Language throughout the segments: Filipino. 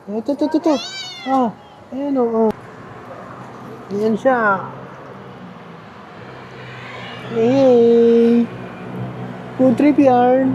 Ito. Oh, ayan oh. Ayan siya. Hey! Food trip yarn.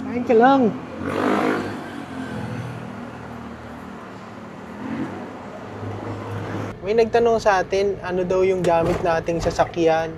Kain ka lang. May nagtanong sa atin, ano daw yung gamit nating sasakyan.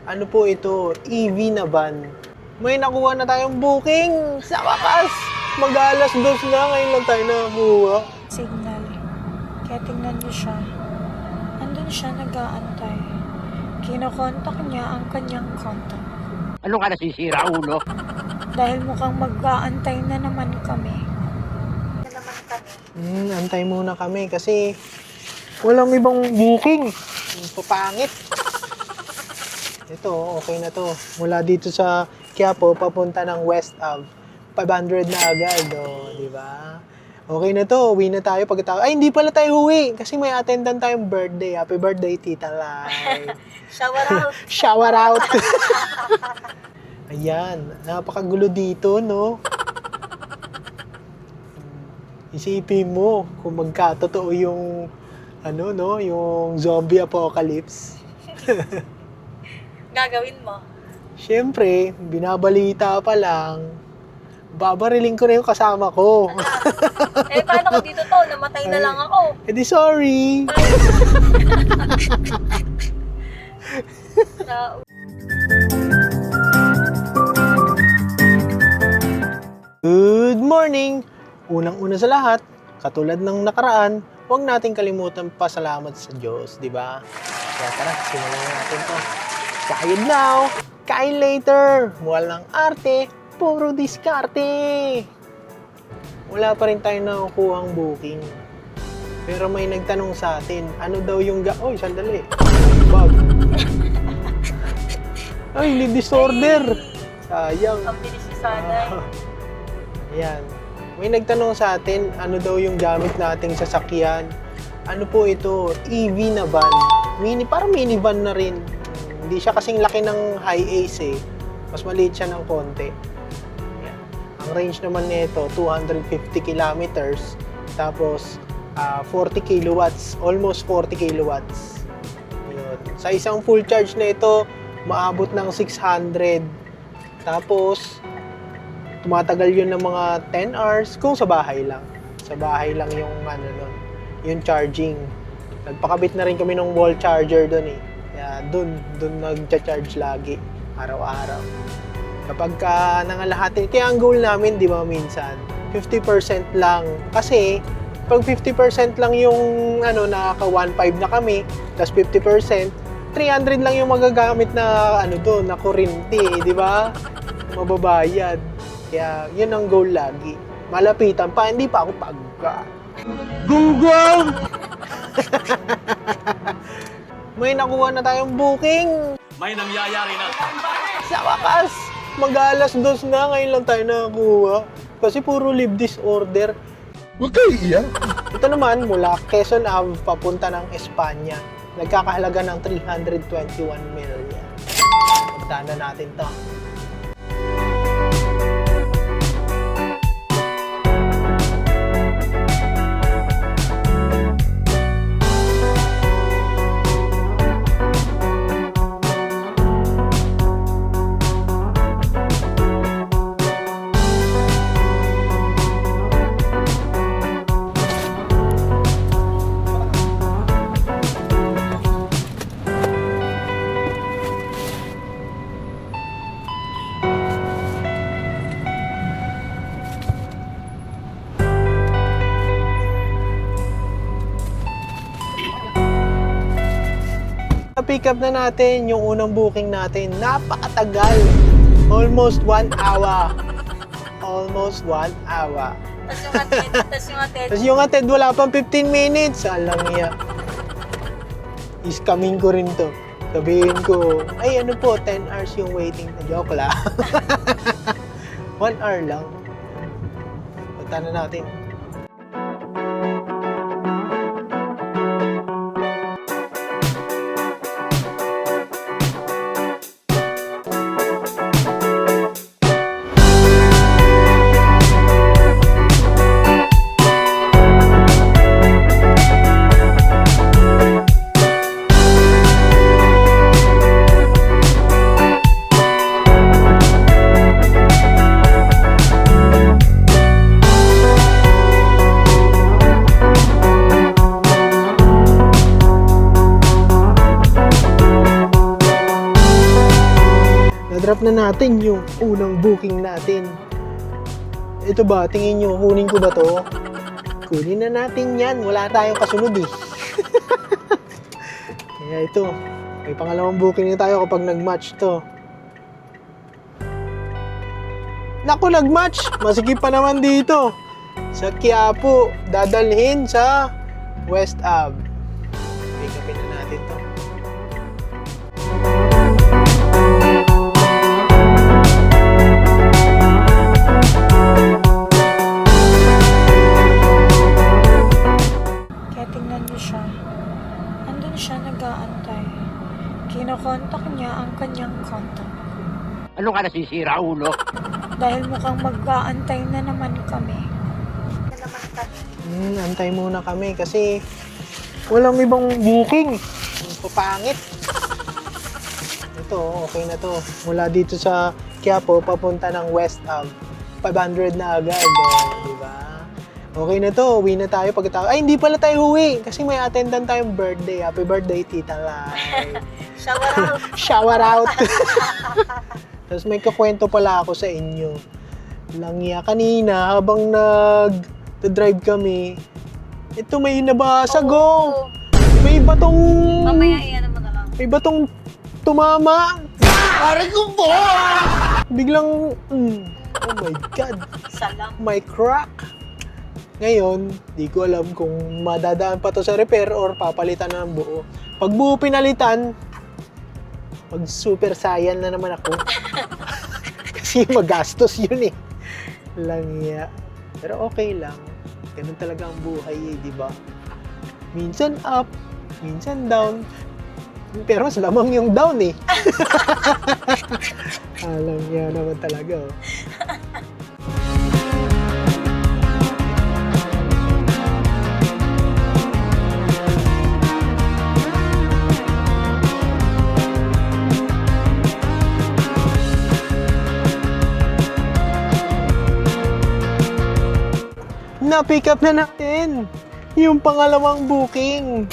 Ano po ito? EV na van. May nakuha na tayong booking! Sa wakas! Mag-alas 2 na, ngayon lang tayo nakakuha. Signal. Kaya tingnan niyo siya. Andun siya nag-aantay. Kinokontak niya ang kanyang contact. Ano ka nasisira, ulo? Dahil mukhang mag-aantay na naman kami. Antay muna kami kasi walang ibang booking. Papangit. Ito, okay na to. Mula dito sa Quiapo, papunta ng West Ave. 500 na agad, di ba? Okay na to, uwi na tayo pagkatapos. Ay, hindi pala tayo uwi kasi may attendant tayong birthday. Happy birthday, Tita Lai. Shower out! Shower out! Ayan, napakagulo dito, no? Isipin mo kung magkatotoo yung yung zombie apocalypse. Gagawin mo? Siyempre, binabalita pa lang, babariling ko na yung kasama ko. Paano ko dito to? Namatay na lang ako. Eh di sorry. Good morning! Unang-una sa lahat, katulad ng nakaraan, huwag nating kalimutan pasalamat sa Diyos, di ba? Kaya tara, simulan natin to. Kain now, kain later. Walang arte, puro diskarte. Wala pa rin tayo nakukuhang booking. Pero may nagtanong sa atin, ano daw yung Oy, sandali. Bag. Ay, need disorder. Sayang. Ang bilis ni Sanay. Ayan. May nagtanong sa atin, ano daw yung gamit nating sasakyan. Ano po ito? EV na van. Parang minivan na rin. Hindi siya kasing laki ng Hi-Ace eh. Mas maliit siya ng konti. Ayan. Ang range naman nito, 250 kilometers. Tapos, 40 kilowatts. Almost 40 kilowatts. Yun. Sa isang full charge na ito, maabot ng 600. Tapos, tumatagal yun ng mga 10 hours kung sa bahay lang. Sa bahay lang yung yung charging. Nagpakabit na rin kami ng wall charger doon eh. Kaya doon nagcha-charge lagi, araw-araw. Kapag nangalahati, kaya ang goal namin, di ba minsan, 50% lang. Kasi, pag 50% lang yung nakaka 1.5 na kami, plus 50%, 300 lang yung magagamit na doon, na kuryente, di ba? Mababayad. Kaya, yun ang goal lagi. Malapitan pa, hindi pa ako pagka. Gunggong! May nakuha na tayong booking. May nangyayari na. Sa wakas, mag-alas 2 na, ngayon lang tayo nakakuha. Kasi puro leave disorder. Huwag kayo iiyak. Ito naman, mula Quezon Ave, papunta ng Espanya. Nagkakahalaga ng 321 million. Puntahan na natin to. Pick up na natin yung unang booking natin. Napakatagal. Almost 1 hour. Almost 1 hour. Tapos yung atid, wala pang 15 minutes. Alam niya. Is coming ko rin to. Sabihin ko, ay ano po, 10 hours yung waiting. Joke lang. 1 hour lang. Punta na natin. na natin yung unang booking natin. Ito ba, tingin nyo, kunin ko ba to? Kunin na natin yan. Wala tayong kasunod eh. Kaya ito, may pangalawang booking na tayo kapag nag-match to. Naku, nag-match! Masikip pa naman dito. Sa Quiapo, dadalhin sa West Ave. Pick upin na natin to. Kaya tingnan niyo siya. Andun siya nag-aantay. Kinokontak niya ang kanyang contact. Ano ka nasisira, ulo? Dahil mukhang mag-aantay na naman kami. Antay muna kami kasi walang ibang booking. Papangit. Ito, okay na to. Mula dito sa Quiapo, papunta ng West Ave. 500 na agad. Di ba? Okay na to. Uwi na tayo pagkatapos. Ay, hindi pala tayo uwi. Kasi may attendan tayong birthday. Happy birthday, Tita Lai. Shower out! Shower out! Tapos may kakwento pala ako sa inyo. Langya kanina habang nag-drive kami, ito may nabasag oh. May batong... Mamaya iyan mo na lang. May batong tumama. Pare ko po! Biglang, oh my God, Salam. may crack. Ngayon, di ko alam kung madadaan pa to sa repair or papalitan na ng buo. Pag buo pinalitan, mag super saiyan na naman ako. Kasi magastos yun eh. Langya. Pero okay lang. Ganun talaga ang buhay eh, di ba? Minsan up, minsan down. Pero mas lamang yung down eh. Alam niya naman talaga oh. Na-pick up na natin yung pangalawang booking.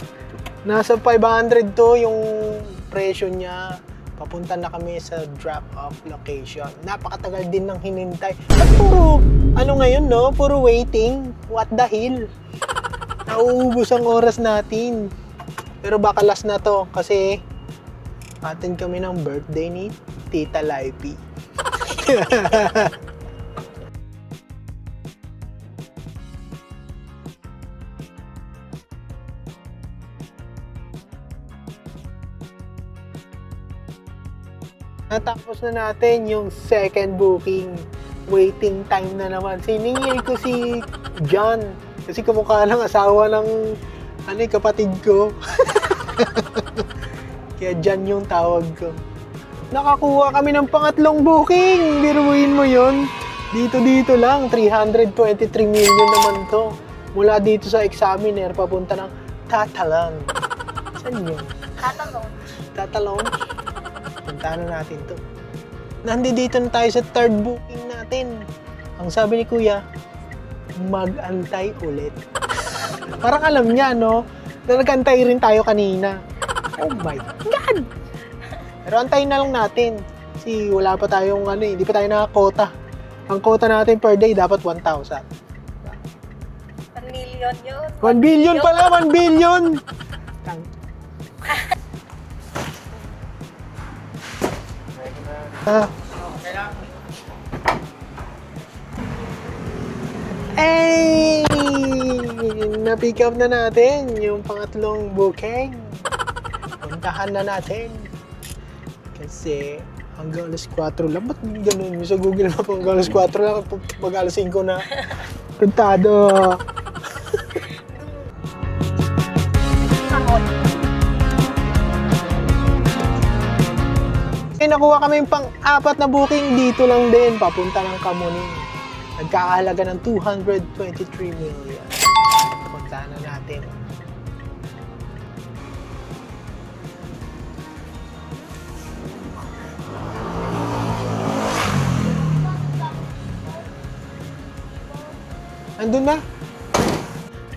Nasa 500 to yung presyo niya. Papunta na kami sa drop-off location. Napakatagal din ng hinintay. At puro, ano ngayon no? Puro waiting. What the hell? Nauubos ang oras natin. Pero baka last na to kasi attend kami ng birthday ni Tita Laipi. Natapos na natin yung second booking. Waiting time na naman. Siningil ko si John. Kasi kumukha ng asawa ng kapatid ko. Kaya John yung tawag ko. Nakakuha kami ng pangatlong booking. Biruin mo yun. Dito lang. 323 million naman to. Mula dito sa Examiner, papunta ng Tatalon. Saan yun? Tatalon? Puntahan na natin to. Nandito na tayo sa third booking natin. Ang sabi ni Kuya, mag-antay ulit. Parang alam niya, no? Na nag-antay rin tayo kanina. Oh my God! Pero antayin na lang natin. Kasi wala pa tayong hindi pa tayo nakakota. Ang quota natin per day dapat 1,000. 1 million yun. 1 billion pala! 1 billion! Ay! Na-pick up na natin yung pangatlong booking. Puntahan na natin. Kasi hanggang alas 4 lang. Ba't ganun? Sa Google Map hanggang alas 4 lang. Pag alas 5 na. Kontado. Nakuha kami yung pang-apat na booking dito lang din, papunta ng Kamuning. Nagkakahalaga ng 223 million. Punta na natin. Andun na.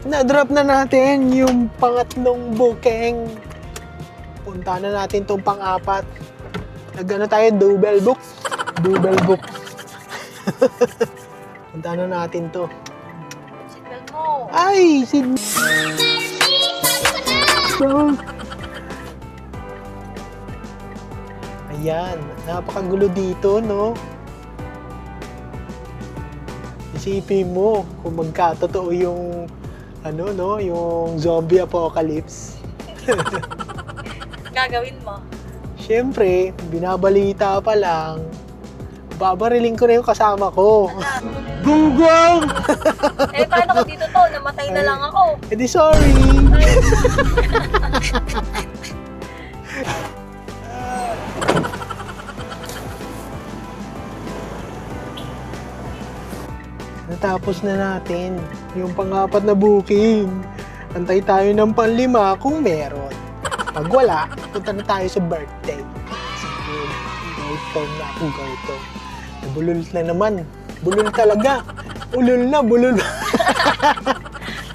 Na-drop na natin yung pangatlong booking. Punta na natin tong pang-apat. Nag-ano tayo, double book. Double book. Punta na natin to. Signal mo. Ay! Ayan, napakagulo dito, no? Isipin mo kung magkatotoo yung ano, no? Yung zombie apocalypse. Gagawin mo. Siyempre, binabalita pa lang, babariling ko na yung kasama ko. Gunggong! Eh, paano ko dito to? Namatay na lang ako. Eh di sorry! Natapos na natin yung pang-apat na booking. Antay tayo ng pang-5 kung meron. Pag wala, punta na tayo sa birthday. Sige, gutom na ako, gutom. Nabulol na naman. Bulol talaga. Ulol na, bulol.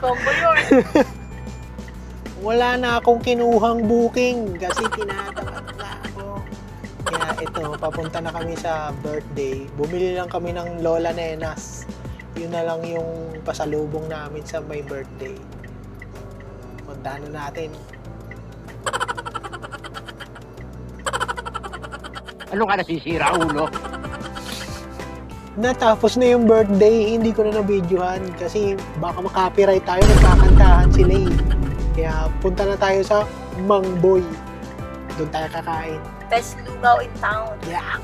Combo yun. Wala na akong kinuhang booking kasi tinatamad na ako. Kaya ito, papunta na kami sa birthday. Bumili lang kami ng Lola Nenas. Yun na lang yung pasalubong namin sa may birthday. Puntahan na natin. Ano ka nasisira, ulo? Natapos na yung birthday, hindi ko na na-videohan kasi baka makapiright tayo, nagkakantahan sila eh. Kaya punta na tayo sa Mangboy. Doon tayo kakain. Best lugaw in town. Yeah!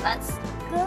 Let's go.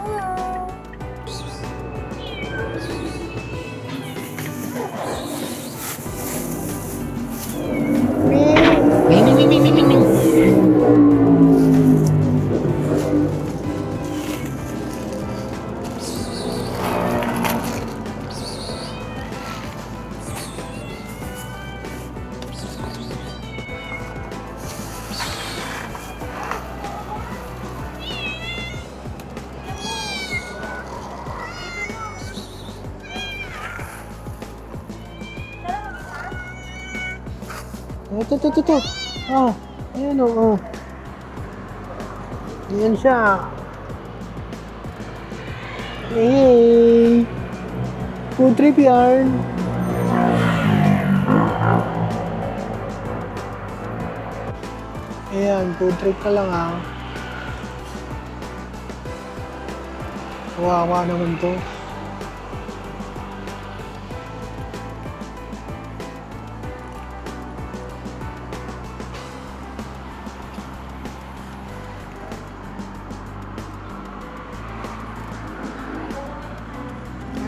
Ito. Oh, ayan oh. Ayan siya. Hey! Food trip yarn. Ayan, food trip ka lang ah. Kawawa naman to.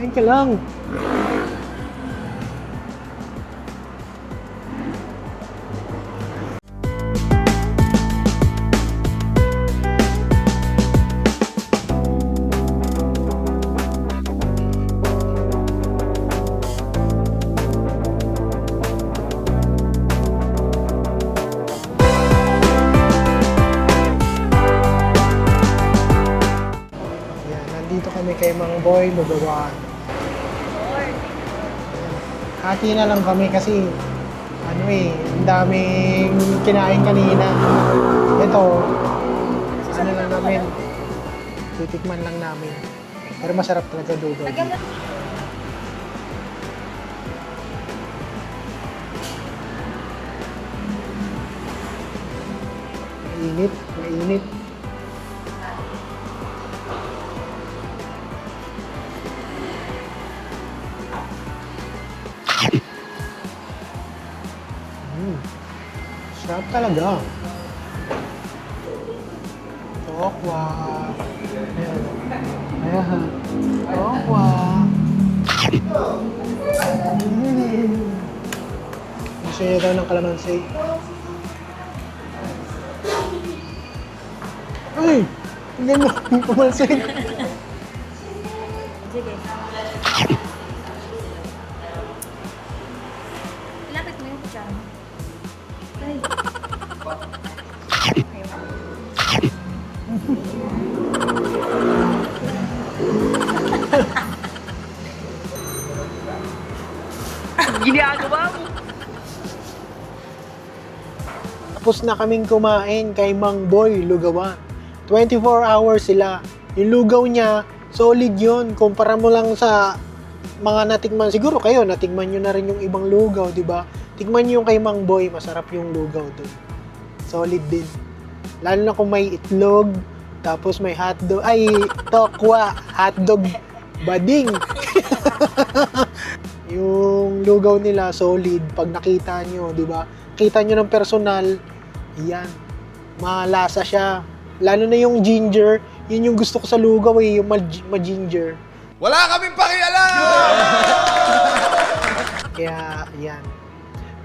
Kain ka lang. Ayan, nandito kami kay Mang Boy Lugawan. Hati na lang kami kasi ano eh, ang daming kinain kanina. Ito, ano lang namin, titikman lang namin. Pero masarap talaga lugaw dito. Mainit. Sarap talaga. Tokwa. Ayan. Tokwa. Gusto niya daw ng kalamansi. Ay! Tingnan mo, pumalsik. Sige. Ilapit mo yung kutsara mo. Ay. Ginagawa mo? Tapos na kaming kumain kay Mang Boy Lugawan. 24 hours sila. Yung lugaw niya, solid yun. Kumpara mo lang sa mga natikman. Siguro kayo, natikman nyo na rin yung ibang lugaw, di ba? Tikman nyo yung kay Mang Boy, masarap yung lugaw doon. Solid din. Lalo na kung may itlog, tapos may hotdog, ay, tokwa, hotdog, bading. Yung lugaw nila, solid. Pag nakita nyo, di ba? Kita nyo ng personal, yan. Malasa siya. Lalo na yung ginger, yun yung gusto ko sa lugaw eh, yung ma-ginger. Wala kaming pakialam! Kaya, yan.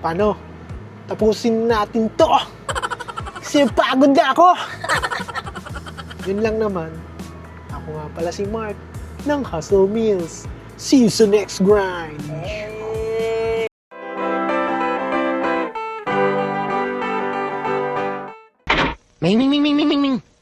Paano? Tapusin natin to! Kasi pagod na ako! Yun lang naman. Ako nga pala si Mark ng Hustle Meals. See you sa next grind! Ming, ming, ming, ming, ming, ming.